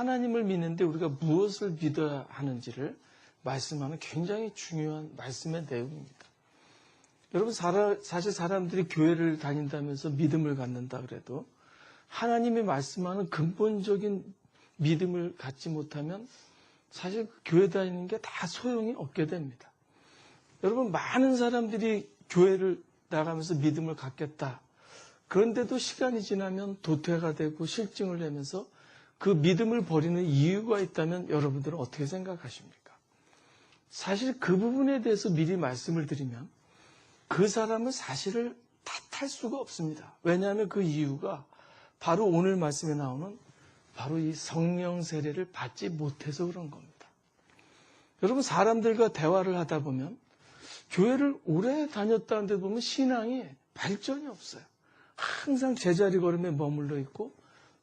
하나님을 믿는데 우리가 무엇을 믿어야 하는지를 말씀하는 굉장히 중요한 말씀의 내용입니다. 여러분, 사실 사람들이 교회를 다닌다면서 믿음을 갖는다 그래도 하나님이 말씀하는 근본적인 믿음을 갖지 못하면 사실 그 교회 다니는 게 다 소용이 없게 됩니다. 여러분, 많은 사람들이 교회를 나가면서 믿음을 갖겠다. 그런데도 시간이 지나면 도태가 되고 실증을 내면서 그 믿음을 버리는 이유가 있다면 여러분들은 어떻게 생각하십니까? 사실 그 부분에 대해서 미리 말씀을 드리면 그 사람은 사실을 탓할 수가 없습니다. 왜냐하면 그 이유가 바로 오늘 말씀에 나오는 바로 이 성령 세례를 받지 못해서 그런 겁니다. 여러분, 사람들과 대화를 하다 보면 교회를 오래 다녔다는데 보면 신앙이 발전이 없어요. 항상 제자리 걸음에 머물러 있고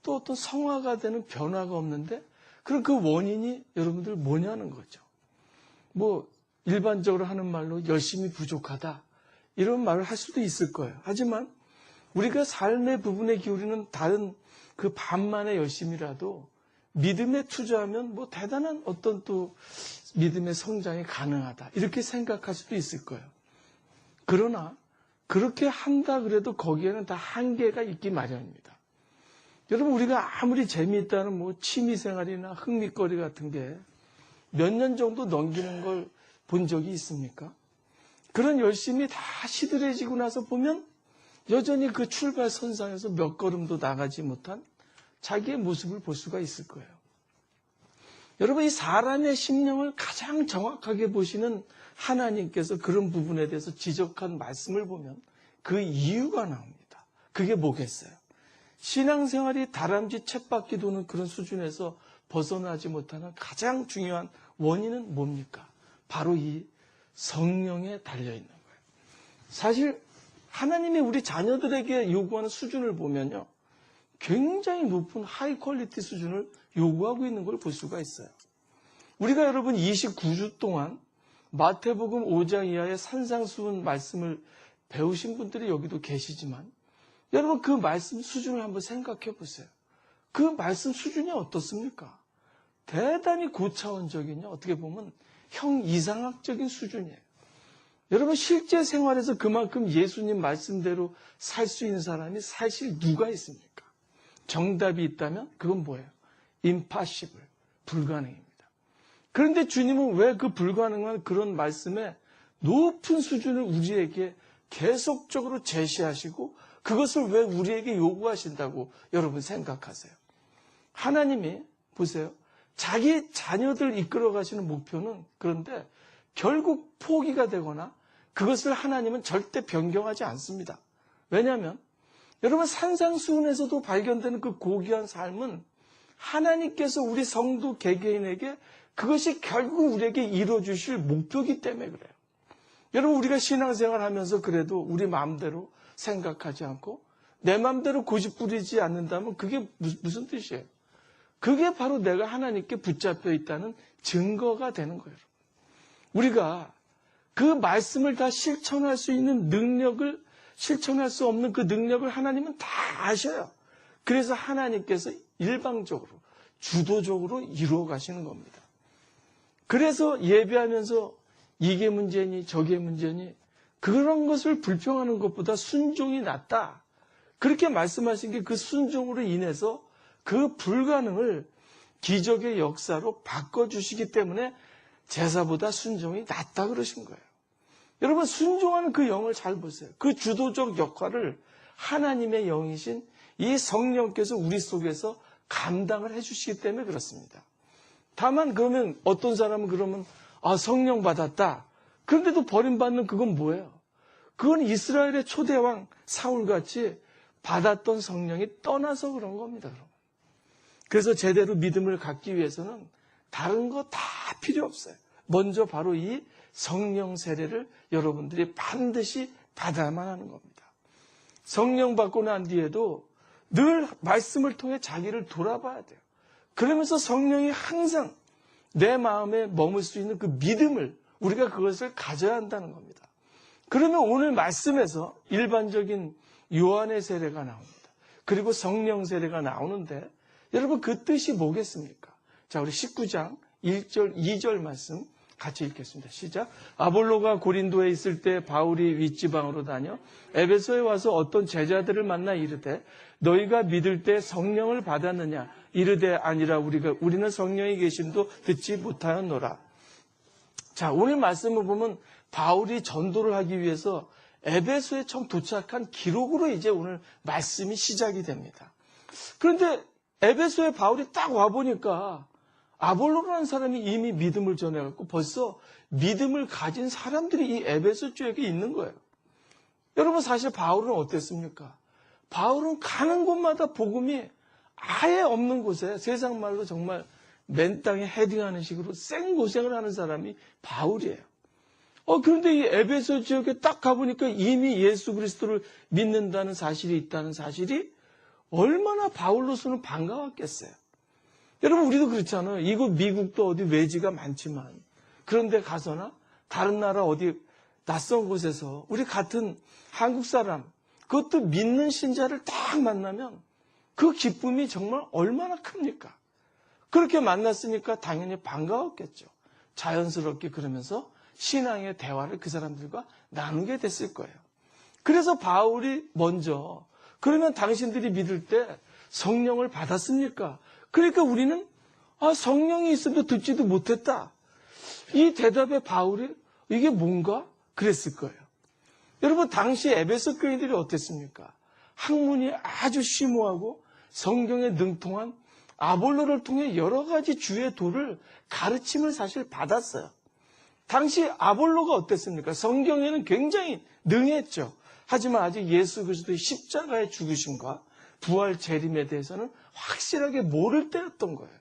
또 어떤 성화가 되는 변화가 없는데 그럼 그 원인이 여러분들 뭐냐는 거죠. 뭐 일반적으로 하는 말로 열심히 부족하다 이런 말을 할 수도 있을 거예요. 하지만 우리가 삶의 부분에 기울이는 다른 그 반만의 열심이라도 믿음에 투자하면 뭐 대단한 어떤 또 믿음의 성장이 가능하다 이렇게 생각할 수도 있을 거예요. 그러나 그렇게 한다 그래도 거기에는 다 한계가 있기 마련입니다. 여러분, 우리가 아무리 재미있다는 뭐 취미생활이나 흥미거리 같은 게 몇 년 정도 넘기는 걸 본 적이 있습니까? 그런 열심이 다 시들해지고 나서 보면 여전히 그 출발선상에서 몇 걸음도 나가지 못한 자기의 모습을 볼 수가 있을 거예요. 여러분, 이 사람의 심령을 가장 정확하게 보시는 하나님께서 그런 부분에 대해서 지적한 말씀을 보면 그 이유가 나옵니다. 그게 뭐겠어요? 신앙생활이 다람쥐 쳇바퀴 도는 그런 수준에서 벗어나지 못하는 가장 중요한 원인은 뭡니까? 바로 이 성령에 달려있는 거예요. 사실 하나님이 우리 자녀들에게 요구하는 수준을 보면요, 굉장히 높은 하이 퀄리티 수준을 요구하고 있는 걸 볼 수가 있어요. 우리가 여러분 29주 동안 마태복음 5장 이하의 산상수훈 말씀을 배우신 분들이 여기도 계시지만 여러분, 그 말씀 수준을 한번 생각해 보세요. 그 말씀 수준이 어떻습니까? 대단히 고차원적인, 어떻게 보면 형이상학적인 수준이에요. 여러분, 실제 생활에서 그만큼 예수님 말씀대로 살 수 있는 사람이 사실 누가 있습니까? 정답이 있다면 그건 뭐예요? impossible, 불가능입니다. 그런데 주님은 왜 그 불가능한 그런 말씀에 높은 수준을 우리에게 계속적으로 제시하시고 그것을 왜 우리에게 요구하신다고 여러분 생각하세요? 하나님이 보세요. 자기 자녀들 이끌어 가시는 목표는 그런데 결국 포기가 되거나 그것을 하나님은 절대 변경하지 않습니다. 왜냐하면 여러분, 산상수훈에서도 발견되는 그 고귀한 삶은 하나님께서 우리 성도 개개인에게 그것이 결국 우리에게 이루어주실 목표이기 때문에 그래요. 여러분, 우리가 신앙생활 하면서 그래도 우리 마음대로 생각하지 않고 내 마음대로 고집부리지 않는다면 그게 무슨 뜻이에요? 그게 바로 내가 하나님께 붙잡혀 있다는 증거가 되는 거예요. 우리가 그 말씀을 다 실천할 수 있는 능력을, 실천할 수 없는 그 능력을 하나님은 다 아셔요. 그래서 하나님께서 일방적으로, 주도적으로 이루어 가시는 겁니다. 그래서 예배하면서 이게 문제니 저게 문제니 그런 것을 불평하는 것보다 순종이 낫다. 그렇게 말씀하신 게 그 순종으로 인해서 그 불가능을 기적의 역사로 바꿔주시기 때문에 제사보다 순종이 낫다 그러신 거예요. 여러분, 순종하는 그 영을 잘 보세요. 그 주도적 역할을 하나님의 영이신 이 성령께서 우리 속에서 감당을 해주시기 때문에 그렇습니다. 다만 그러면 어떤 사람은 그러면 성령 받았다. 그런데도 버림받는 그건 뭐예요? 그건 이스라엘의 초대왕 사울같이 받았던 성령이 떠나서 그런 겁니다. 그래서 제대로 믿음을 갖기 위해서는 다른 거 다 필요 없어요. 먼저 바로 이 성령 세례를 여러분들이 반드시 받아야만 하는 겁니다. 성령 받고 난 뒤에도 늘 말씀을 통해 자기를 돌아봐야 돼요. 그러면서 성령이 항상 내 마음에 머물 수 있는 그 믿음을 우리가 그것을 가져야 한다는 겁니다. 그러면 오늘 말씀에서 일반적인 요한의 세례가 나옵니다. 그리고 성령 세례가 나오는데 여러분, 그 뜻이 뭐겠습니까? 자, 우리 19장 1절, 2절 말씀 같이 읽겠습니다. 시작. 아볼로가 고린도에 있을 때 바울이 윗지방으로 다녀 에베소에 와서 어떤 제자들을 만나 이르되 너희가 믿을 때 성령을 받았느냐? 이르되 아니라 우리는 성령이 계심도 듣지 못하였노라. 자, 오늘 말씀을 보면 바울이 전도를 하기 위해서 에베소에 처음 도착한 기록으로 이제 오늘 말씀이 시작이 됩니다. 그런데 에베소에 바울이 딱 와보니까 아볼로라는 사람이 이미 믿음을 전해갖고 벌써 믿음을 가진 사람들이 이 에베소 쪽에 있는 거예요. 여러분, 사실 바울은 어땠습니까? 바울은 가는 곳마다 복음이 아예 없는 곳에 세상 말로 정말 맨 땅에 헤딩하는 식으로 생고생을 하는 사람이 바울이에요. 그런데 이 에베소 지역에 딱 가보니까 이미 예수 그리스도를 믿는다는 사실이 있다는 사실이 얼마나 바울로서는 반가웠겠어요. 여러분, 우리도 그렇잖아요. 이곳 미국도 어디 외지가 많지만 그런데 가서나 다른 나라 어디 낯선 곳에서 우리 같은 한국 사람, 그것도 믿는 신자를 딱 만나면 그 기쁨이 정말 얼마나 큽니까? 그렇게 만났으니까 당연히 반가웠겠죠. 자연스럽게 그러면서 신앙의 대화를 그 사람들과 나누게 됐을 거예요. 그래서 바울이 먼저 그러면 당신들이 믿을 때 성령을 받았습니까? 그러니까 우리는 성령이 있어도 듣지도 못했다. 이 대답에 바울이 이게 뭔가 그랬을 거예요. 여러분, 당시 에베소 교인들이 어땠습니까? 학문이 아주 심오하고 성경에 능통한 아볼로를 통해 여러 가지 주의 도를 가르침을 사실 받았어요. 당시 아볼로가 어땠습니까? 성경에는 굉장히 능했죠. 하지만 아직 예수 그리스도의 십자가의 죽으심과 부활 재림에 대해서는 확실하게 모를 때였던 거예요.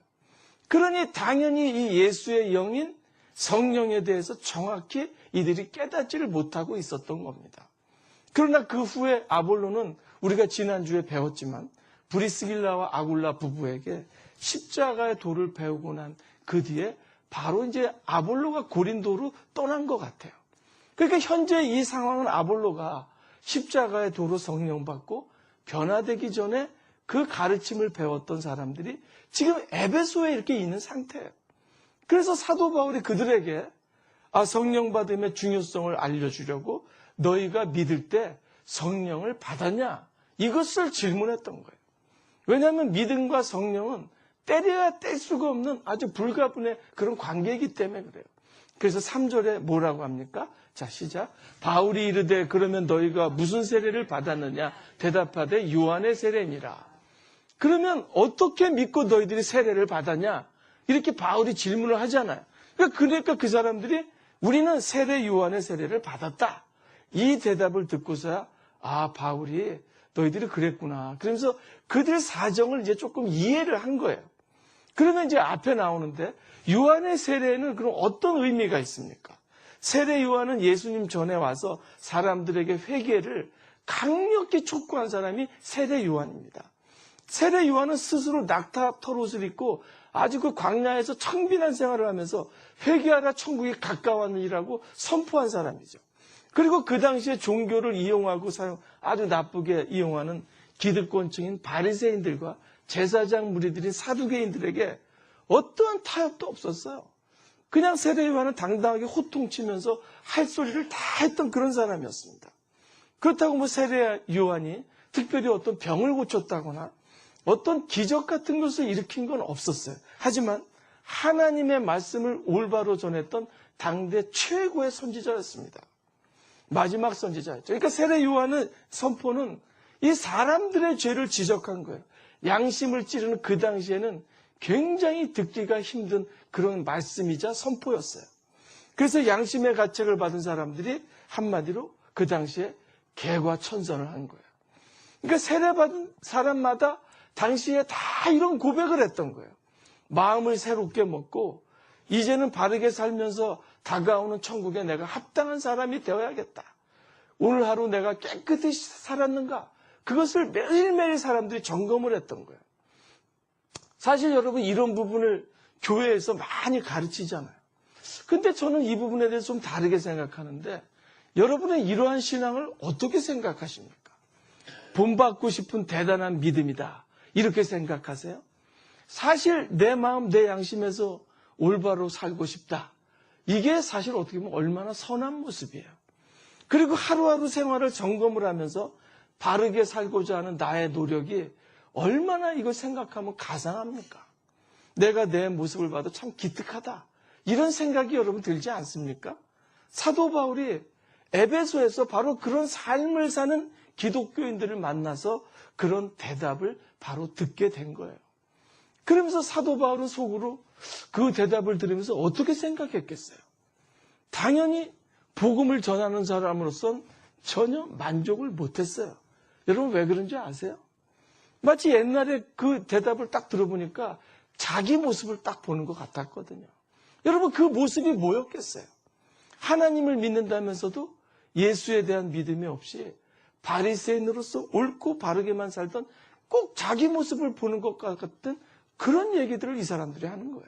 그러니 당연히 이 예수의 영인 성령에 대해서 정확히 이들이 깨닫지를 못하고 있었던 겁니다. 그러나 그 후에 아볼로는 우리가 지난주에 배웠지만 브리스길라와 아굴라 부부에게 십자가의 도를 배우고 난 그 뒤에 바로 이제 아볼로가 고린도로 떠난 것 같아요. 그러니까 현재 이 상황은 아볼로가 십자가의 도로 성령 받고 변화되기 전에 그 가르침을 배웠던 사람들이 지금 에베소에 이렇게 있는 상태예요. 그래서 사도 바울이 그들에게 성령 받음의 중요성을 알려주려고 너희가 믿을 때 성령을 받았냐? 이것을 질문했던 거예요. 왜냐하면 믿음과 성령은 때려야 뗄 수가 없는 아주 불가분의 그런 관계이기 때문에 그래요. 그래서 3절에 뭐라고 합니까? 자, 시작. 바울이 이르되 그러면 너희가 무슨 세례를 받았느냐? 대답하되 요한의 세례니라. 그러면 어떻게 믿고 너희들이 세례를 받았냐? 이렇게 바울이 질문을 하잖아요. 그러니까 그 사람들이 우리는 세례 요한의 세례를 받았다. 이 대답을 듣고서야 바울이 너희들이 그랬구나. 그러면서 그들 사정을 이제 조금 이해를 한 거예요. 그러면 이제 앞에 나오는데 요한의 세례는 그럼 어떤 의미가 있습니까? 세례 요한은 예수님 전에 와서 사람들에게 회개를 강력히 촉구한 사람이 세례 요한입니다. 세례 요한은 스스로 낙타 털옷을 입고 아주 그 광야에서 청빈한 생활을 하면서 회개하라 천국이 가까웠느니라고 선포한 사람이죠. 그리고 그 당시에 종교를 이용하고 아주 나쁘게 이용하는 기득권층인 바리새인들과 제사장 무리들인 사두개인들에게 어떠한 타협도 없었어요. 그냥 세례 요한은 당당하게 호통치면서 할 소리를 다 했던 그런 사람이었습니다. 그렇다고 세례 요한이 특별히 어떤 병을 고쳤다거나 어떤 기적 같은 것을 일으킨 건 없었어요. 하지만 하나님의 말씀을 올바로 전했던 당대 최고의 선지자였습니다. 마지막 선지자였죠. 그러니까 세례 요한의 선포는 이 사람들의 죄를 지적한 거예요. 양심을 찌르는 그 당시에는 굉장히 듣기가 힘든 그런 말씀이자 선포였어요. 그래서 양심의 가책을 받은 사람들이 한마디로 그 당시에 개과천선을 한 거예요. 그러니까 세례받은 사람마다 당시에 다 이런 고백을 했던 거예요. 마음을 새롭게 먹고 이제는 바르게 살면서 다가오는 천국에 내가 합당한 사람이 되어야겠다. 오늘 하루 내가 깨끗이 살았는가? 그것을 매일매일 사람들이 점검을 했던 거예요. 사실 여러분 이런 부분을 교회에서 많이 가르치잖아요. 근데 저는 이 부분에 대해서 좀 다르게 생각하는데 여러분은 이러한 신앙을 어떻게 생각하십니까? 본받고 싶은 대단한 믿음이다. 이렇게 생각하세요? 사실 내 마음, 내 양심에서 올바로 살고 싶다. 이게 사실 어떻게 보면 얼마나 선한 모습이에요. 그리고 하루하루 생활을 점검을 하면서 바르게 살고자 하는 나의 노력이 얼마나 이걸 생각하면 가상합니까? 내가 내 모습을 봐도 참 기특하다. 이런 생각이 여러분 들지 않습니까? 사도 바울이 에베소에서 바로 그런 삶을 사는 기독교인들을 만나서 그런 대답을 바로 듣게 된 거예요. 그러면서 사도 바울은 속으로 그 대답을 들으면서 어떻게 생각했겠어요? 당연히 복음을 전하는 사람으로선 전혀 만족을 못했어요. 여러분 왜 그런지 아세요? 마치 옛날에 그 대답을 딱 들어보니까 자기 모습을 딱 보는 것 같았거든요. 여러분 그 모습이 뭐였겠어요? 하나님을 믿는다면서도 예수에 대한 믿음이 없이 바리새인으로서 옳고 바르게만 살던 꼭 자기 모습을 보는 것 같은 그런 얘기들을 이 사람들이 하는 거예요.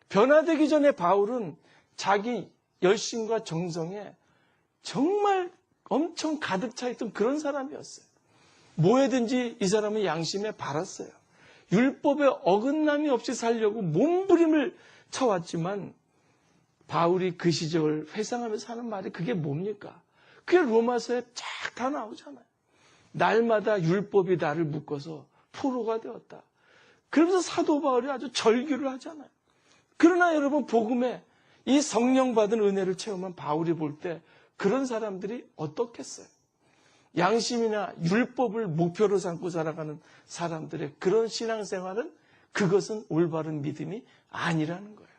변화되기 전에 바울은 자기 열심과 정성에 정말 엄청 가득 차 있던 그런 사람이었어요. 뭐해든지 이 사람은 양심에 바랐어요. 율법에 어긋남이 없이 살려고 몸부림을 쳐왔지만 바울이 그 시절 회상하면서 하는 말이 그게 뭡니까? 그게 로마서에 쫙 다 나오잖아요. 날마다 율법이 나를 묶어서 포로가 되었다. 그러면서 사도 바울이 아주 절규를 하잖아요. 그러나 여러분 복음에 이 성령 받은 은혜를 체험한 바울이 볼 때 그런 사람들이 어떻겠어요? 양심이나 율법을 목표로 삼고 살아가는 사람들의 그런 신앙생활은 그것은 올바른 믿음이 아니라는 거예요.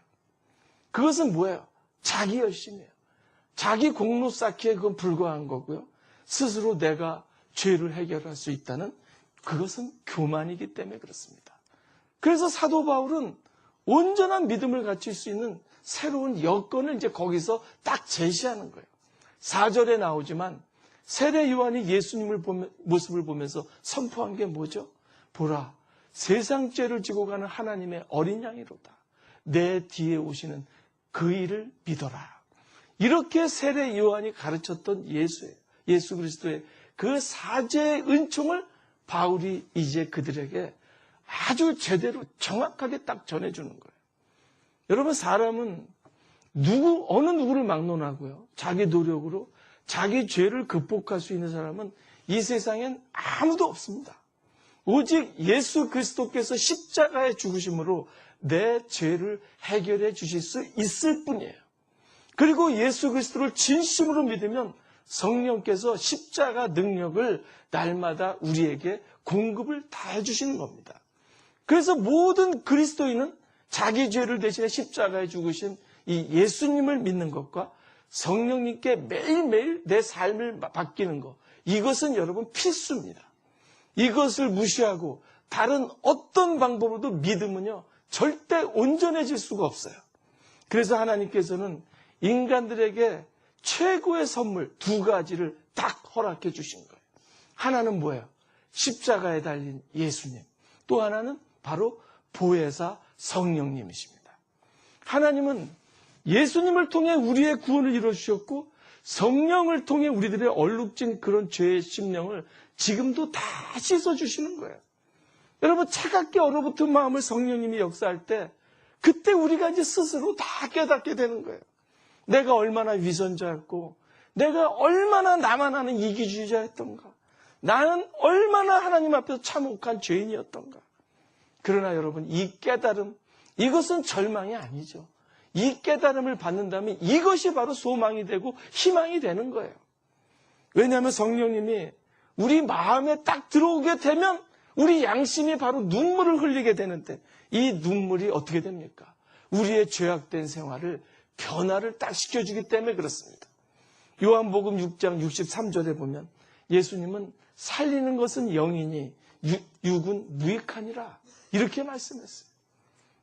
그것은 뭐예요? 자기 열심이에요. 자기 공로 쌓기에 그건 불과한 거고요. 스스로 내가 죄를 해결할 수 있다는 그것은 교만이기 때문에 그렇습니다. 그래서 사도 바울은 온전한 믿음을 갖출 수 있는 새로운 여건을 이제 거기서 딱 제시하는 거예요. 4절에 나오지만 세례 요한이 예수님을 모습을 보면서 선포한 게 뭐죠? 보라, 세상 죄를 지고 가는 하나님의 어린 양이로다. 내 뒤에 오시는 그 일을 믿어라. 이렇게 세례 요한이 가르쳤던 예수 그리스도의 그 사죄의 은총을 바울이 이제 그들에게 아주 제대로 정확하게 딱 전해주는 거예요. 여러분 사람은 어느 누구를 막론하고요. 자기 노력으로 자기 죄를 극복할 수 있는 사람은 이 세상엔 아무도 없습니다. 오직 예수 그리스도께서 십자가에 죽으심으로 내 죄를 해결해 주실 수 있을 뿐이에요. 그리고 예수 그리스도를 진심으로 믿으면 성령께서 십자가 능력을 날마다 우리에게 공급을 다 해주시는 겁니다. 그래서 모든 그리스도인은 자기 죄를 대신해 십자가에 죽으신 이 예수님을 믿는 것과 성령님께 매일매일 내 삶을 바뀌는 것, 이것은 여러분 필수입니다. 이것을 무시하고 다른 어떤 방법으로도 믿음은요 절대 온전해질 수가 없어요. 그래서 하나님께서는 인간들에게 최고의 선물 2가지를 딱 허락해 주신 거예요. 하나는 뭐예요? 십자가에 달린 예수님. 또 하나는 바로 보혜사 성령님이십니다. 하나님은 예수님을 통해 우리의 구원을 이루어주셨고 성령을 통해 우리들의 얼룩진 그런 죄의 심령을 지금도 다 씻어주시는 거예요. 여러분 차갑게 얼어붙은 마음을 성령님이 역사할 때 그때 우리가 이제 스스로 다 깨닫게 되는 거예요. 내가 얼마나 위선자였고 내가 얼마나 나만 아는 이기주의자였던가, 나는 얼마나 하나님 앞에서 참혹한 죄인이었던가. 그러나 여러분 이 깨달음, 이것은 절망이 아니죠. 이 깨달음을 받는다면 이것이 바로 소망이 되고 희망이 되는 거예요. 왜냐하면 성령님이 우리 마음에 딱 들어오게 되면 우리 양심이 바로 눈물을 흘리게 되는데 이 눈물이 어떻게 됩니까? 우리의 죄악된 생활을 변화를 딱 시켜주기 때문에 그렇습니다. 요한복음 6장 63절에 보면 예수님은 살리는 것은 영이니 육은 무익하니라 이렇게 말씀했어요.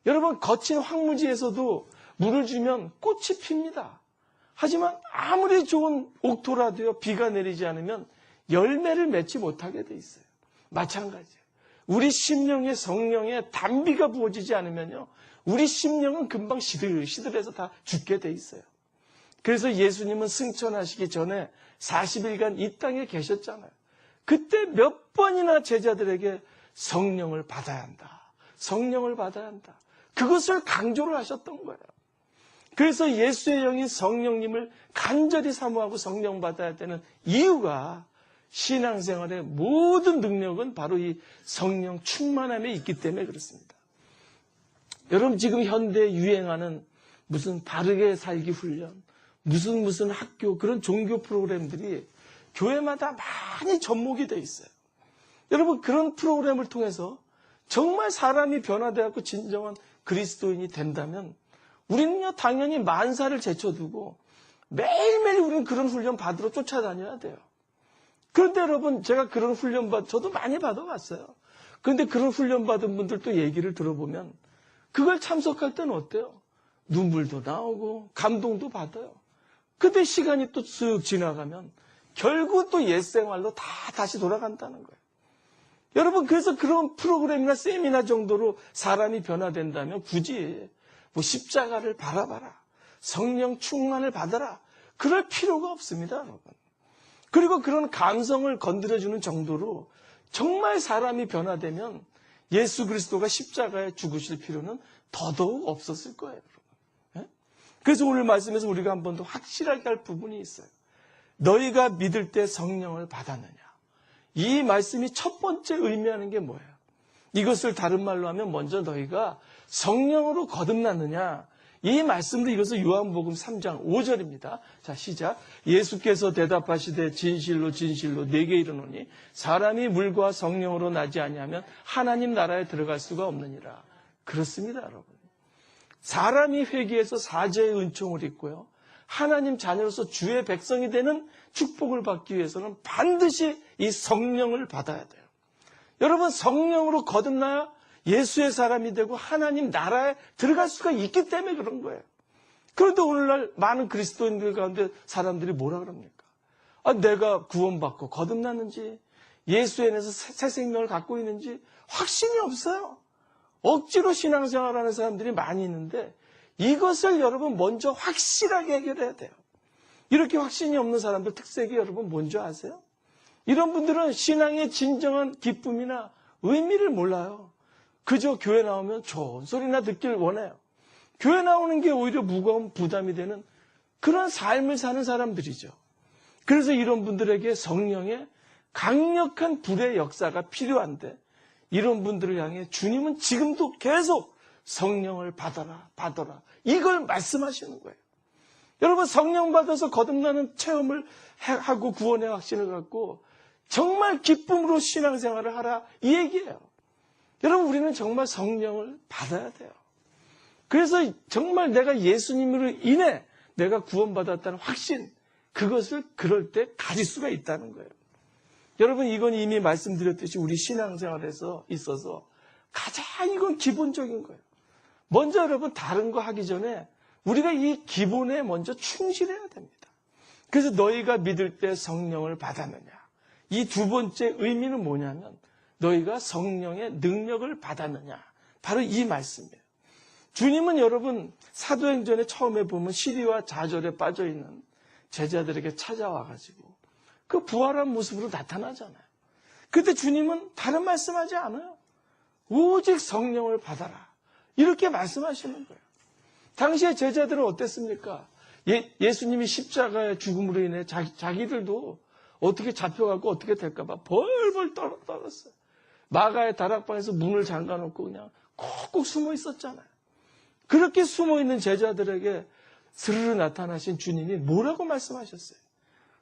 여러분 거친 황무지에서도 물을 주면 꽃이 핍니다. 하지만 아무리 좋은 옥토라도요 비가 내리지 않으면 열매를 맺지 못하게 돼 있어요. 마찬가지예요. 우리 심령에 성령에 단비가 부어지지 않으면요 우리 심령은 금방 시들시들해서 다 죽게 돼 있어요. 그래서 예수님은 승천하시기 전에 40일간 이 땅에 계셨잖아요. 그때 몇 번이나 제자들에게 성령을 받아야 한다. 성령을 받아야 한다. 그것을 강조를 하셨던 거예요. 그래서 예수의 영인 성령님을 간절히 사모하고 성령 받아야 되는 이유가 신앙생활의 모든 능력은 바로 이 성령 충만함에 있기 때문에 그렇습니다. 여러분 지금 현대에 유행하는 무슨 바르게 살기 훈련, 무슨 학교 그런 종교 프로그램들이 교회마다 많이 접목이 돼 있어요. 여러분 그런 프로그램을 통해서 정말 사람이 변화되었고 진정한 그리스도인이 된다면 우리는요 당연히 만사를 제쳐두고 매일매일 우리는 그런 훈련 받으러 쫓아다녀야 돼요. 그런데 여러분 제가 그런 훈련 저도 많이 받아봤어요. 그런데 그런 훈련 받은 분들도 얘기를 들어보면 그걸 참석할 때는 어때요? 눈물도 나오고 감동도 받아요. 근데 시간이 또 쓱 지나가면 결국 또 옛생활로 다시 돌아간다는 거예요. 여러분 그래서 그런 프로그램이나 세미나 정도로 사람이 변화된다면 굳이 십자가를 바라봐라, 성령 충만을 받아라 그럴 필요가 없습니다. 여러분. 그리고 그런 감성을 건드려주는 정도로 정말 사람이 변화되면 예수 그리스도가 십자가에 죽으실 필요는 더더욱 없었을 거예요. 여러분. 그래서 오늘 말씀에서 우리가 한 번 더 확실하게 할 부분이 있어요. 너희가 믿을 때 성령을 받았느냐. 이 말씀이 첫 번째 의미하는 게 뭐예요? 이것을 다른 말로 하면 먼저 너희가 성령으로 거듭났느냐. 이 말씀도 이것은 요한복음 3장 5절입니다. 자, 시작. 예수께서 대답하시되 진실로 진실로 내게 이르노니 사람이 물과 성령으로 나지 아니하면 하나님 나라에 들어갈 수가 없느니라. 그렇습니다, 여러분. 사람이 회개해서 사죄의 은총을 입고요. 하나님 자녀로서 주의 백성이 되는 축복을 받기 위해서는 반드시 이 성령을 받아야 돼요. 여러분 성령으로 거듭나야 예수의 사람이 되고 하나님 나라에 들어갈 수가 있기 때문에 그런 거예요. 그런데 오늘날 많은 그리스도인들 가운데 사람들이 뭐라 그럽니까? 내가 구원받고 거듭났는지 예수 안에서 새 생명을 갖고 있는지 확신이 없어요. 억지로 신앙생활하는 사람들이 많이 있는데 이것을 여러분 먼저 확실하게 해결해야 돼요. 이렇게 확신이 없는 사람들 특색이 여러분 뭔지 아세요? 이런 분들은 신앙의 진정한 기쁨이나 의미를 몰라요. 그저 교회 나오면 좋은 소리나 듣길 원해요. 교회 나오는 게 오히려 무거운 부담이 되는 그런 삶을 사는 사람들이죠. 그래서 이런 분들에게 성령의 강력한 불의 역사가 필요한데 이런 분들을 향해 주님은 지금도 계속 성령을 받아라, 받아라. 이걸 말씀하시는 거예요. 여러분 성령 받아서 거듭나는 체험을 하고 구원의 확신을 갖고 정말 기쁨으로 신앙생활을 하라 이 얘기예요. 여러분 우리는 정말 성령을 받아야 돼요. 그래서 정말 내가 예수님으로 인해 내가 구원받았다는 확신 그것을 그럴 때 가질 수가 있다는 거예요. 여러분 이건 이미 말씀드렸듯이 우리 신앙생활에서 있어서 가장 이건 기본적인 거예요. 먼저 여러분 다른 거 하기 전에 우리가 이 기본에 먼저 충실해야 됩니다. 그래서 너희가 믿을 때 성령을 받았느냐. 이 두 번째 의미는 뭐냐면 너희가 성령의 능력을 받았느냐. 바로 이 말씀이에요. 주님은 여러분 사도행전에 처음에 보면 시리와 좌절에 빠져있는 제자들에게 찾아와가지고 그 부활한 모습으로 나타나잖아요. 그때 주님은 다른 말씀하지 않아요. 오직 성령을 받아라. 이렇게 말씀하시는 거예요. 당시의 제자들은 어땠습니까? 예수님이 십자가의 죽음으로 인해 자기들도 어떻게 잡혀가고 어떻게 될까봐 벌벌 떨었어요. 마가의 다락방에서 문을 잠가놓고 그냥 콕콕 숨어 있었잖아요. 그렇게 숨어 있는 제자들에게 스르르 나타나신 주님이 뭐라고 말씀하셨어요?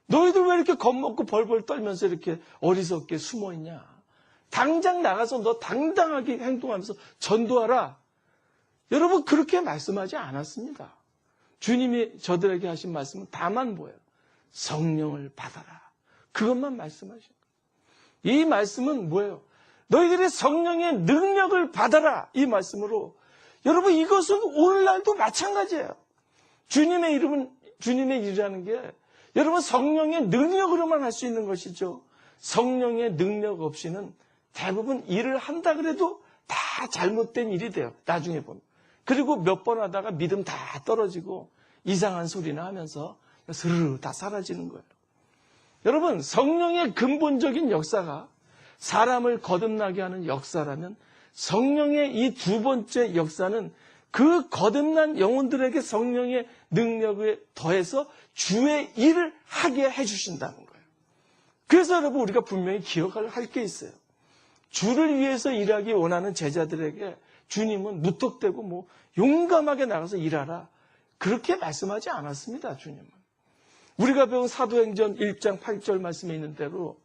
너희들 왜 이렇게 겁먹고 벌벌 떨면서 이렇게 어리석게 숨어 있냐? 당장 나가서 너 당당하게 행동하면서 전도하라. 여러분 그렇게 말씀하지 않았습니다. 주님이 저들에게 하신 말씀은 다만 뭐예요? 성령을 받아라. 그것만 말씀하신 거예요. 이 말씀은 뭐예요? 너희들의 성령의 능력을 받아라. 이 말씀으로 여러분 이것은 오늘날도 마찬가지예요. 주님의 일이라는 게 여러분 성령의 능력으로만 할 수 있는 것이죠. 성령의 능력 없이는 대부분 일을 한다 그래도 다 잘못된 일이 돼요. 나중에 보면. 그리고 몇 번 하다가 믿음 다 떨어지고 이상한 소리나 하면서 스르르 다 사라지는 거예요. 여러분 성령의 근본적인 역사가 사람을 거듭나게 하는 역사라면 성령의 이 두 번째 역사는 그 거듭난 영혼들에게 성령의 능력을 더해서 주의 일을 하게 해주신다는 거예요. 그래서 여러분 우리가 분명히 기억할 게 있어요. 주를 위해서 일하기 원하는 제자들에게 주님은 무턱대고 용감하게 나가서 일하라. 그렇게 말씀하지 않았습니다, 주님은. 우리가 배운 사도행전 1장 8절 말씀에 있는 대로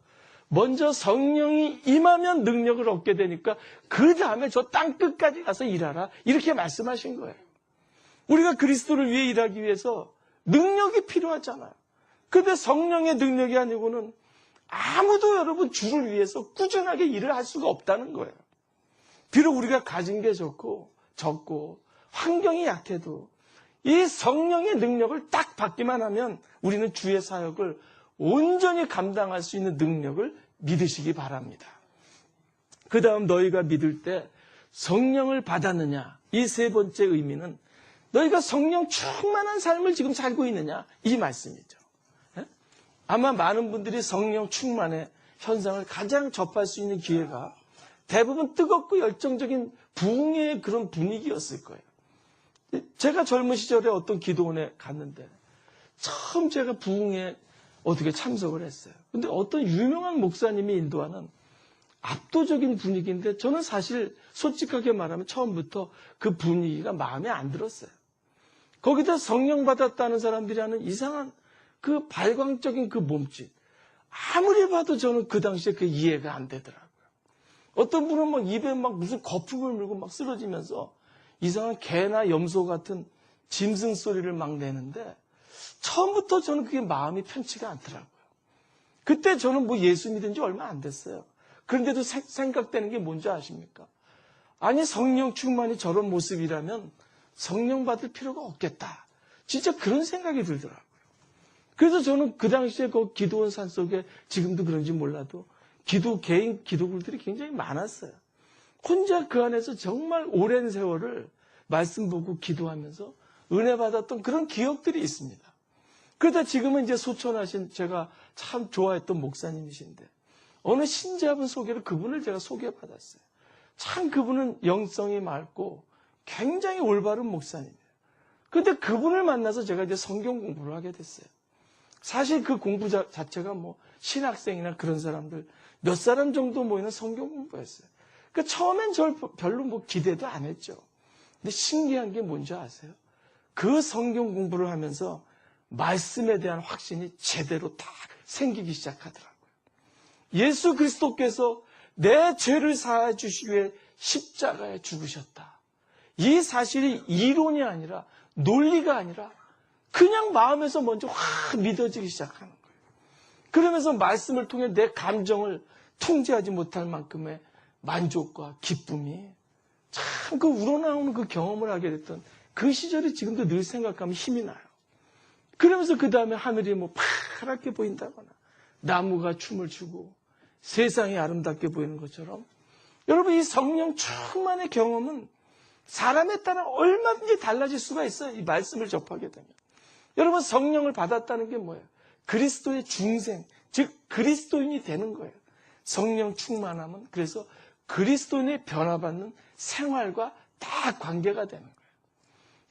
먼저 성령이 임하면 능력을 얻게 되니까 그 다음에 저 땅끝까지 가서 일하라. 이렇게 말씀하신 거예요. 우리가 그리스도를 위해 일하기 위해서 능력이 필요하잖아요. 그런데 성령의 능력이 아니고는 아무도 여러분 주를 위해서 꾸준하게 일을 할 수가 없다는 거예요. 비록 우리가 가진 게 적고 환경이 약해도 이 성령의 능력을 딱 받기만 하면 우리는 주의 사역을 온전히 감당할 수 있는 능력을 믿으시기 바랍니다. 그 다음 너희가 믿을 때 성령을 받았느냐? 이 세 번째 의미는 너희가 성령 충만한 삶을 지금 살고 있느냐? 이 말씀이죠. 아마 많은 분들이 성령 충만의 현상을 가장 접할 수 있는 기회가 대부분 뜨겁고 열정적인 부흥의 그런 분위기였을 거예요. 제가 젊은 시절에 어떤 기도원에 갔는데 처음 제가 부흥에 어떻게 참석을 했어요. 근데 어떤 유명한 목사님이 인도하는 압도적인 분위기인데 저는 사실 솔직하게 말하면 처음부터 그 분위기가 마음에 안 들었어요. 거기다 성령 받았다는 사람들이 하는 이상한 그 발광적인 그 몸짓. 아무리 봐도 저는 그 당시에 그 이해가 안 되더라고요. 어떤 분은 막 입에 막 무슨 거품을 물고 막 쓰러지면서 이상한 개나 염소 같은 짐승 소리를 막 내는데 처음부터 저는 그게 마음이 편치가 않더라고요. 그때 저는 예수 믿은 지 얼마 안 됐어요. 그런데도 생각되는 게 뭔지 아십니까? 아니 성령 충만이 저런 모습이라면 성령 받을 필요가 없겠다. 진짜 그런 생각이 들더라고요. 그래서 저는 그 당시에 그 기도원 산속에 지금도 그런지 몰라도 개인 기도굴들이 굉장히 많았어요. 혼자 그 안에서 정말 오랜 세월을 말씀 보고 기도하면서 은혜 받았던 그런 기억들이 있습니다. 그러다 지금은 이제 소천하신 제가 참 좋아했던 목사님이신데 어느 신자분 소개로 그분을 제가 소개받았어요. 참 그분은 영성이 맑고 굉장히 올바른 목사님이에요. 그런데 그분을 만나서 제가 이제 성경 공부를 하게 됐어요. 사실 그 공부 자체가 신학생이나 그런 사람들 몇 사람 정도 모이는 성경 공부였어요. 그러니까 처음엔 절 별로 기대도 안 했죠. 근데 신기한 게 뭔지 아세요? 그 성경 공부를 하면서 말씀에 대한 확신이 제대로 딱 생기기 시작하더라고요. 예수 그리스도께서 내 죄를 사해 주시기 위해 십자가에 죽으셨다. 이 사실이 이론이 아니라 논리가 아니라 그냥 마음에서 먼저 확 믿어지기 시작하는 거예요. 그러면서 말씀을 통해 내 감정을 통제하지 못할 만큼의 만족과 기쁨이 참 그 우러나오는 그 경험을 하게 됐던 그 시절이 지금도 늘 생각하면 힘이 나요. 그러면서 그 다음에 하늘이 파랗게 보인다거나 나무가 춤을 추고 세상이 아름답게 보이는 것처럼 여러분 이 성령 충만의 경험은 사람에 따라 얼마든지 달라질 수가 있어요. 이 말씀을 접하게 되면. 여러분 성령을 받았다는 게 뭐예요? 그리스도의 중생, 즉 그리스도인이 되는 거예요. 성령 충만함은 그래서 그리스도인의 변화받는 생활과 다 관계가 되는 거예요.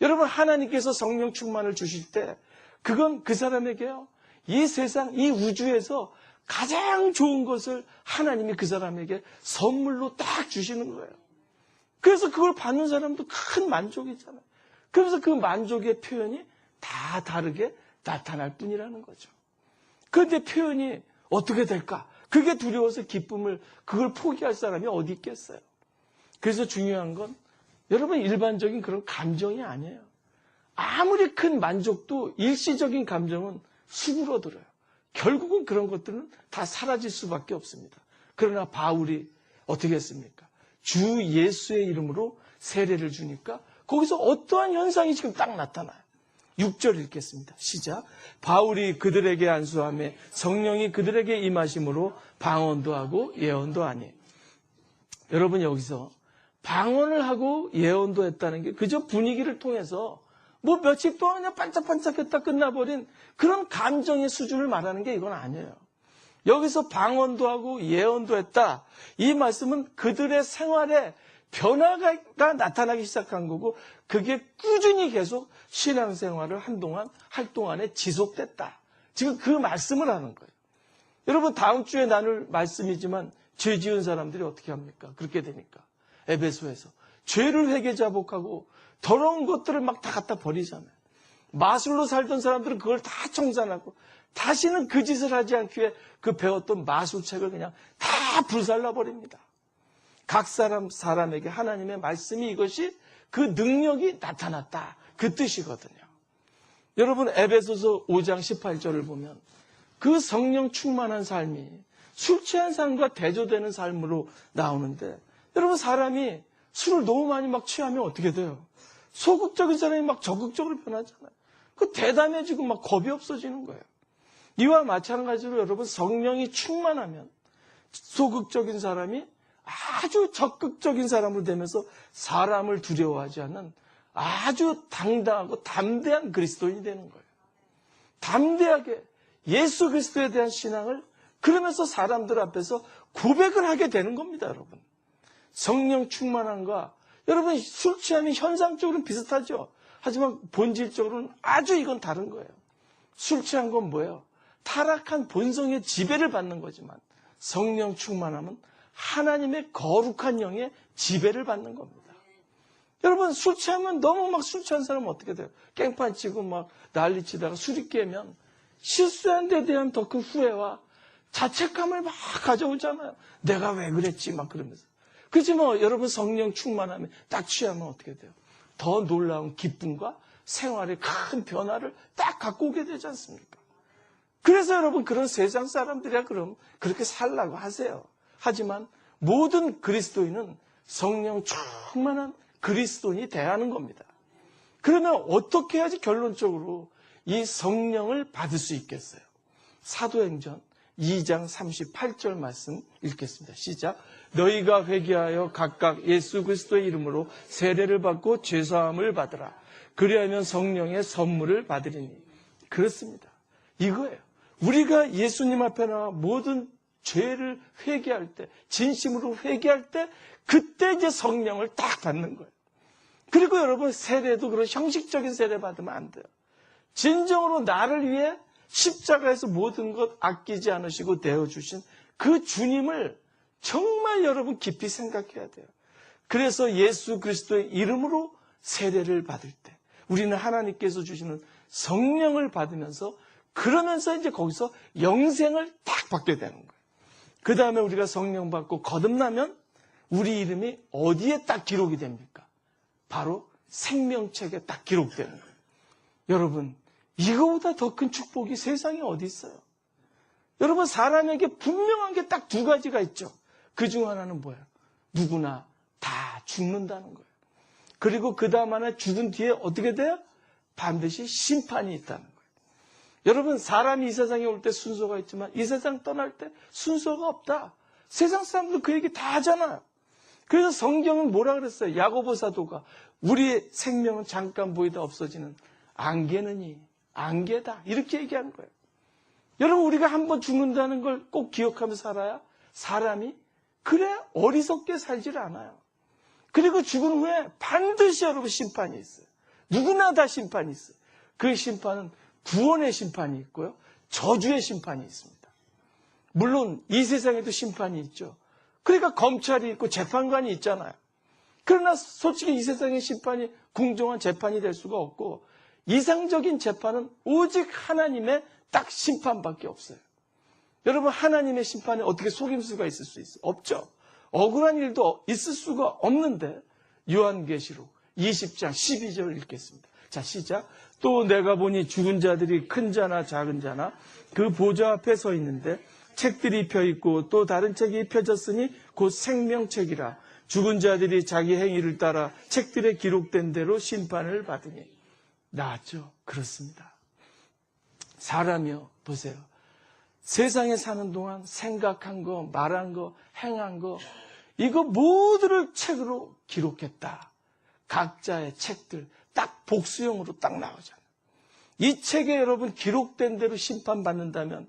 여러분 하나님께서 성령 충만을 주실 때 그건 그 사람에게요. 이 세상, 이 우주에서 가장 좋은 것을 하나님이 그 사람에게 선물로 딱 주시는 거예요. 그래서 그걸 받는 사람도 큰 만족이잖아요. 그래서 그 만족의 표현이 다 다르게 나타날 뿐이라는 거죠. 그런데 표현이 어떻게 될까? 그게 두려워서 기쁨을 그걸 포기할 사람이 어디 있겠어요? 그래서 중요한 건 여러분 일반적인 그런 감정이 아니에요. 아무리 큰 만족도 일시적인 감정은 수그러들어요. 결국은 그런 것들은 다 사라질 수밖에 없습니다. 그러나 바울이 어떻게 했습니까? 주 예수의 이름으로 세례를 주니까 거기서 어떠한 현상이 지금 딱 나타나요. 6절 읽겠습니다. 시작. 바울이 그들에게 안수하며 성령이 그들에게 임하심으로 방언도 하고 예언도 하니. 여러분 여기서 방언을 하고 예언도 했다는 게 그저 분위기를 통해서 며칠 동안 그냥 반짝반짝했다 끝나버린 그런 감정의 수준을 말하는 게 이건 아니에요. 여기서 방언도 하고 예언도 했다. 이 말씀은 그들의 생활에 변화가 나타나기 시작한 거고 그게 꾸준히 계속 신앙생활을 한동안 할 동안에 지속됐다. 지금 그 말씀을 하는 거예요. 여러분 다음 주에 나눌 말씀이지만 죄 지은 사람들이 어떻게 합니까? 그렇게 되니까 에베소에서 죄를 회개자복하고 더러운 것들을 막 다 갖다 버리잖아요. 마술로 살던 사람들은 그걸 다 청산하고 다시는 그 짓을 하지 않기 위해 그 배웠던 마술책을 그냥 다 불살라 버립니다. 각 사람에게 하나님의 말씀이 이것이 그 능력이 나타났다. 그 뜻이거든요. 여러분 에베소서 5장 18절을 보면 그 성령 충만한 삶이 술 취한 삶과 대조되는 삶으로 나오는데 여러분 사람이 술을 너무 많이 막 취하면 어떻게 돼요? 소극적인 사람이 막 적극적으로 변하잖아요. 그 대담해지고 막 겁이 없어지는 거예요. 이와 마찬가지로 여러분 성령이 충만하면 소극적인 사람이 아주 적극적인 사람으로 되면서 사람을 두려워하지 않는 아주 당당하고 담대한 그리스도인이 되는 거예요. 담대하게 예수 그리스도에 대한 신앙을 그러면서 사람들 앞에서 고백을 하게 되는 겁니다, 여러분. 성령 충만함과 여러분 술 취함이 현상적으로는 비슷하죠. 하지만 본질적으로는 아주 이건 다른 거예요. 술 취한 건 뭐예요? 타락한 본성의 지배를 받는 거지만 성령 충만함은 하나님의 거룩한 영의 지배를 받는 겁니다. 여러분 술 취하면 너무 막 술 취한 사람은 어떻게 돼요? 깽판 치고 막 난리 치다가 술이 깨면 실수한 데 대한 더 큰 후회와 자책감을 막 가져오잖아요. 내가 왜 그랬지 막 그러면서. 그렇지 뭐 여러분 성령 충만하면 딱 취하면 어떻게 돼요? 더 놀라운 기쁨과 생활의 큰 변화를 딱 갖고 오게 되지 않습니까? 그래서 여러분 그런 세상 사람들이야 그럼 그렇게 살라고 하세요. 하지만 모든 그리스도인은 성령 충만한 그리스도인이 돼야 하는 겁니다. 그러면 어떻게 해야지 결론적으로 이 성령을 받을 수 있겠어요? 사도행전 2장 38절 말씀 읽겠습니다. 시작. 너희가 회개하여 각각 예수 그리스도의 이름으로 세례를 받고 죄사함을 받으라. 그리하면 성령의 선물을 받으리니. 그렇습니다. 이거예요. 우리가 예수님 앞에 나와 모든 죄를 회개할 때, 진심으로 회개할 때, 그때 이제 성령을 딱 받는 거예요. 그리고 여러분 세례도 그런 형식적인 세례 받으면 안 돼요. 진정으로 나를 위해 십자가에서 모든 것 아끼지 않으시고 내어주신 그 주님을 정말 여러분 깊이 생각해야 돼요. 그래서 예수 그리스도의 이름으로 세례를 받을 때 우리는 하나님께서 주시는 성령을 받으면서 그러면서 이제 거기서 영생을 딱 받게 되는 거예요. 그 다음에 우리가 성령 받고 거듭나면 우리 이름이 어디에 딱 기록이 됩니까? 바로 생명책에 딱 기록되는 거예요. 여러분 이거보다 더 큰 축복이 세상에 어디 있어요? 여러분 사람에게 분명한 게 딱 두 가지가 있죠. 그중 하나는 뭐예요? 누구나 다 죽는다는 거예요. 그리고 그 다음 하나 죽은 뒤에 어떻게 돼요? 반드시 심판이 있다는 거예요. 여러분 사람이 이 세상에 올 때 순서가 있지만 이 세상 떠날 때 순서가 없다. 세상 사람들 그 얘기 다 하잖아요. 그래서 성경은 뭐라 그랬어요? 야고보 사도가 우리의 생명은 잠깐 보이다 없어지는 안개느니 안개다 이렇게 얘기하는 거예요. 여러분 우리가 한번 죽는다는 걸 꼭 기억하면서 살아야 사람이 그래 어리석게 살질 않아요. 그리고 죽은 후에 반드시 여러분 심판이 있어요. 누구나 다 심판이 있어요. 그 심판은 구원의 심판이 있고요. 저주의 심판이 있습니다. 물론 이 세상에도 심판이 있죠. 그러니까 검찰이 있고 재판관이 있잖아요. 그러나 솔직히 이 세상의 심판이 공정한 재판이 될 수가 없고 이상적인 재판은 오직 하나님의 딱 심판밖에 없어요. 여러분 하나님의 심판에 어떻게 속임수가 있을 수 있어요? 없죠. 억울한 일도 있을 수가 없는데 요한계시록 20장 12절 읽겠습니다. 자 시작. 또 내가 보니 죽은 자들이 큰 자나 작은 자나 그 보좌 앞에 서 있는데 책들이 펴있고 또 다른 책이 펴졌으니 곧 생명책이라. 죽은 자들이 자기 행위를 따라 책들에 기록된 대로 심판을 받으니. 나았죠? 그렇습니다. 사람이요 보세요. 세상에 사는 동안 생각한 거, 말한 거, 행한 거 이거 모두를 책으로 기록했다. 각자의 책들 딱 복수형으로 딱 나오잖아요. 이 책에 여러분 기록된 대로 심판받는다면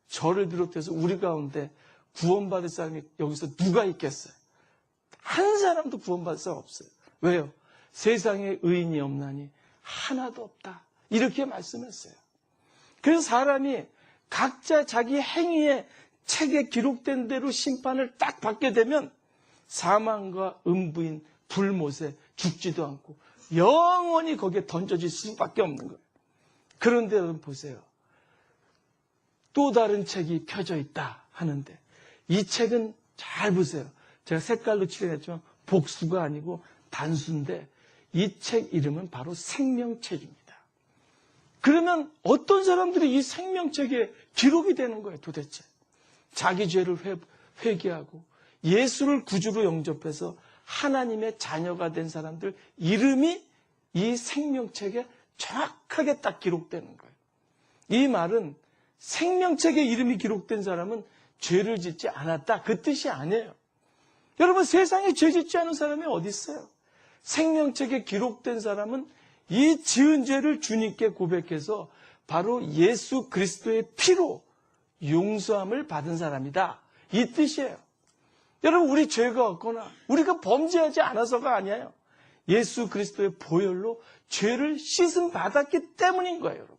저를 비롯해서 우리 가운데 구원받을 사람이 여기서 누가 있겠어요? 한 사람도 구원받을 수 없어요. 왜요? 세상에 의인이 없나니 하나도 없다. 이렇게 말씀했어요. 그래서 사람이 각자 자기 행위의 책에 기록된 대로 심판을 딱 받게 되면 사망과 음부인 불못에 죽지도 않고 영원히 거기에 던져질 수밖에 없는 거예요. 그런데 여러분 보세요. 또 다른 책이 펴져 있다 하는데 이 책은 잘 보세요. 제가 색깔로 칠해냈지만 복수가 아니고 단수인데 이 책 이름은 바로 생명책입니다. 그러면 어떤 사람들이 이 생명책에 기록이 되는 거예요 도대체. 자기 죄를 회개하고 예수를 구주로 영접해서 하나님의 자녀가 된 사람들 이름이 이 생명책에 정확하게 딱 기록되는 거예요. 이 말은 생명책에 이름이 기록된 사람은 죄를 짓지 않았다. 그 뜻이 아니에요. 여러분 세상에 죄 짓지 않은 사람이 어디 있어요? 생명책에 기록된 사람은 이 지은 죄를 주님께 고백해서 바로 예수 그리스도의 피로 용서함을 받은 사람이다. 이 뜻이에요. 여러분 우리 죄가 없거나 우리가 범죄하지 않아서가 아니에요. 예수 그리스도의 보혈로 죄를 씻음 받았기 때문인 거예요. 여러분.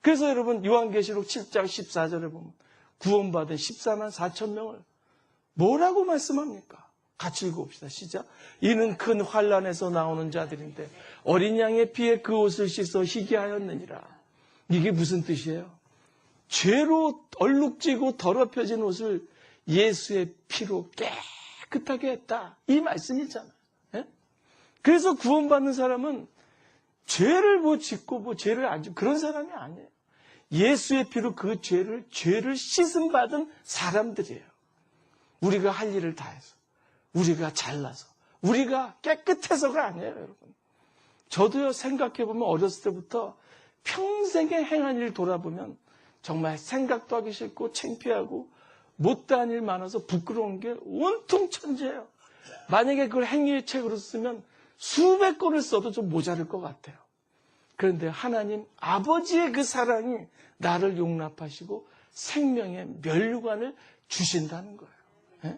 그래서 여러분 요한계시록 7장 14절에 보면 구원받은 14만 4천 명을 뭐라고 말씀합니까? 같이 읽어봅시다. 시작. 이는 큰 환난에서 나오는 자들인데 어린 양의 피에 그 옷을 씻어 희게 하였느니라. 이게 무슨 뜻이에요? 죄로 얼룩지고 더럽혀진 옷을 예수의 피로 깨끗하게 했다. 이 말씀이잖아요. 예? 그래서 구원받는 사람은 죄를 뭐 짓고 뭐 죄를 안 짓고 그런 사람이 아니에요. 예수의 피로 그 죄를 씻음 받은 사람들이에요. 우리가 할 일을 다 해서, 우리가 잘나서, 우리가 깨끗해서가 아니에요, 여러분. 저도요, 생각해보면 어렸을 때부터 평생에 행한 일 돌아보면 정말 생각도 하기 싫고 창피하고 못다한 일 많아서 부끄러운 게 온통 천재예요. 만약에 그걸 행위의 책으로 쓰면 수백 권을 써도 좀 모자랄 것 같아요. 그런데 하나님 아버지의 그 사랑이 나를 용납하시고 생명의 면류관을 주신다는 거예요. 예?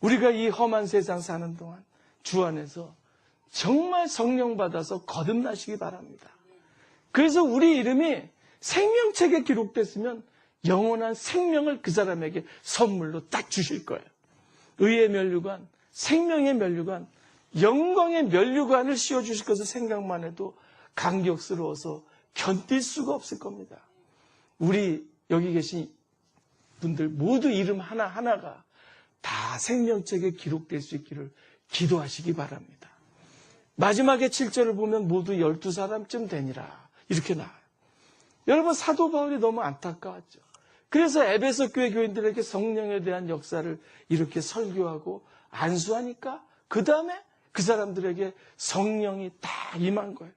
우리가 이 험한 세상 사는 동안 주 안에서 정말 성령 받아서 거듭나시기 바랍니다. 그래서 우리 이름이 생명책에 기록됐으면 영원한 생명을 그 사람에게 선물로 딱 주실 거예요. 의의 면류관, 생명의 면류관, 영광의 면류관을 씌워주실 것을 생각만 해도 감격스러워서 견딜 수가 없을 겁니다. 우리 여기 계신 분들 모두 이름 하나하나가 다 생명책에 기록될 수 있기를 기도하시기 바랍니다. 마지막에 7절을 보면 모두 12사람쯤 되니라 이렇게 나와요. 여러분 사도 바울이 너무 안타까웠죠. 그래서 에베소 교회 교인들에게 성령에 대한 역사를 이렇게 설교하고 안수하니까 그 다음에 그 사람들에게 성령이 딱 임한 거예요.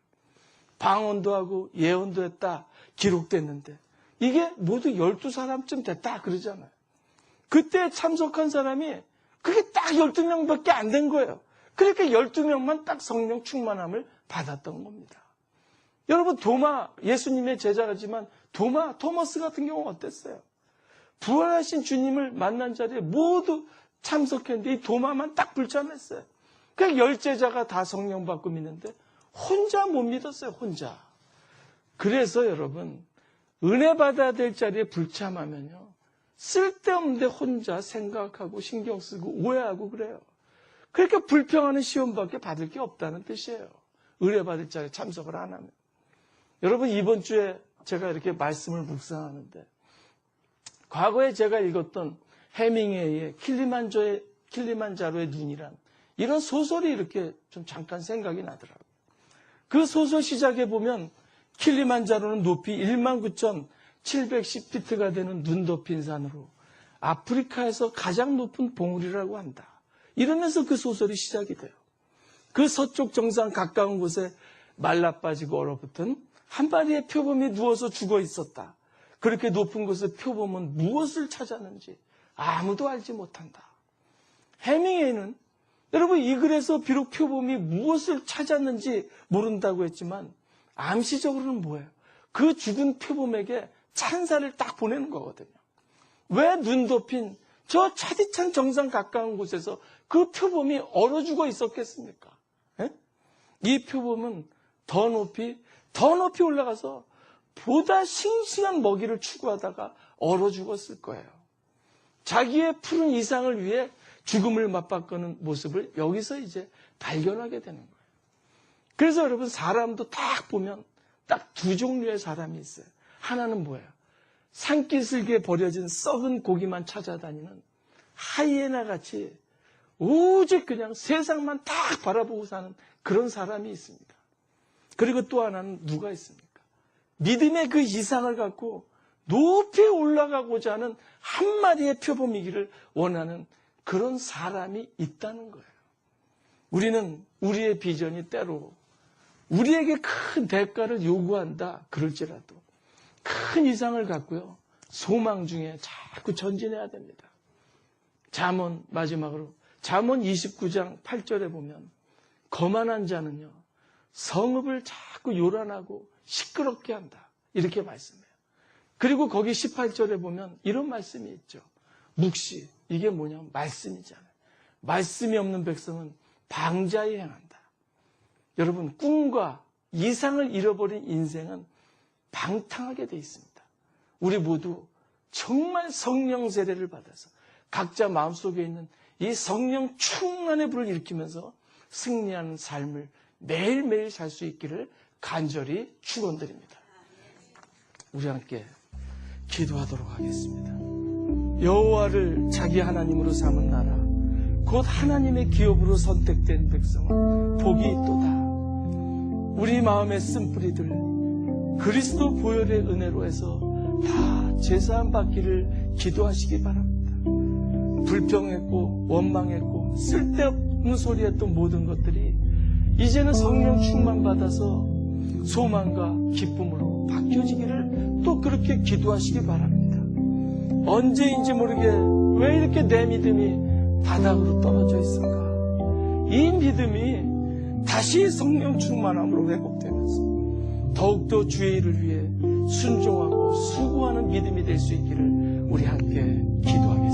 방언도 하고 예언도 했다 기록됐는데 이게 모두 12사람쯤 됐다 그러잖아요. 그때 참석한 사람이 그게 딱 12명밖에 안 된 거예요. 그러니까 12명만 딱 성령 충만함을 받았던 겁니다. 여러분 도마 예수님의 제자지만 토마스 같은 경우는 어땠어요? 부활하신 주님을 만난 자리에 모두 참석했는데 이 도마만 딱 불참했어요. 그러니까 10제자가 다 성령 받고 믿는데 혼자 못 믿었어요. 혼자. 그래서 여러분 은혜 받아야 될 자리에 불참하면요 쓸데없는데 혼자 생각하고 신경 쓰고 오해하고 그래요. 그러니까 불평하는 시험밖에 받을 게 없다는 뜻이에요. 은혜 받을 자리에 참석을 안 하면. 여러분 이번 주에 제가 이렇게 말씀을 묵상하는데 과거에 제가 읽었던 해밍웨이의 킬리만자로의 눈이란 이런 소설이 이렇게 좀 잠깐 생각이 나더라고요. 그 소설 시작해 보면 킬리만자로는 높이 19,710피트가 되는 눈 덮인 산으로 아프리카에서 가장 높은 봉우리라고 한다. 이러면서 그 소설이 시작이 돼요. 그 서쪽 정상 가까운 곳에 말라빠지고 얼어붙은 한 마리의 표범이 누워서 죽어 있었다. 그렇게 높은 곳에 표범은 무엇을 찾았는지 아무도 알지 못한다. 해밍웨이는 여러분 이 글에서 비록 표범이 무엇을 찾았는지 모른다고 했지만 암시적으로는 뭐예요? 그 죽은 표범에게 찬사를 딱 보내는 거거든요. 왜 눈 덮인 저 차디찬 정상 가까운 곳에서 그 표범이 얼어 죽어 있었겠습니까? 예? 이 표범은 더 높이 올라가서 보다 싱싱한 먹이를 추구하다가 얼어 죽었을 거예요. 자기의 푸른 이상을 위해 죽음을 맞바꾸는 모습을 여기서 이제 발견하게 되는 거예요. 그래서 여러분, 사람도 딱 보면 딱 두 종류의 사람이 있어요. 하나는 뭐예요? 산기슭에 버려진 썩은 고기만 찾아다니는 하이에나 같이 오직 그냥 세상만 딱 바라보고 사는 그런 사람이 있습니다. 그리고 또 하나는 누가 있습니까? 믿음의 그 이상을 갖고 높이 올라가고자 하는 한 마리의 표범이기를 원하는 그런 사람이 있다는 거예요. 우리는 우리의 비전이 때로 우리에게 큰 대가를 요구한다 그럴지라도 큰 이상을 갖고요, 소망 중에 자꾸 전진해야 됩니다. 마지막으로 잠언 29장 8절에 보면 거만한 자는요, 성읍을 자꾸 요란하고 시끄럽게 한다, 이렇게 말씀해요. 그리고 거기 18절에 보면 이런 말씀이 있죠. 묵시, 이게 뭐냐면 말씀이잖아요. 말씀이 없는 백성은 방자히 행한다. 여러분, 꿈과 이상을 잃어버린 인생은 방탕하게 돼 있습니다. 우리 모두 정말 성령 세례를 받아서 각자 마음속에 있는 이 성령 충만의 불을 일으키면서 승리하는 삶을 매일매일 살 수 있기를 간절히 축원드립니다. 우리 함께 기도하도록 하겠습니다. 여호와를 자기 하나님으로 삼은 나라, 곧 하나님의 기업으로 선택된 백성은 복이 있도다. 우리 마음의 쓴뿌리들 그리스도 보혈의 은혜로 해서 다 제사함 받기를 기도하시기 바랍니다. 불평했고 원망했고 쓸데없는 소리 했던 모든 것들이 이제는 성령 충만 받아서 소망과 기쁨으로 바뀌어지기를 또 그렇게 기도하시기 바랍니다. 언제인지 모르게 왜 이렇게 내 믿음이 바닥으로 떨어져 있을까? 이 믿음이 다시 성령 충만함으로 회복되면서 더욱더 주의 일을 위해 순종하고 수고하는 믿음이 될 수 있기를 우리 함께 기도하겠습니다.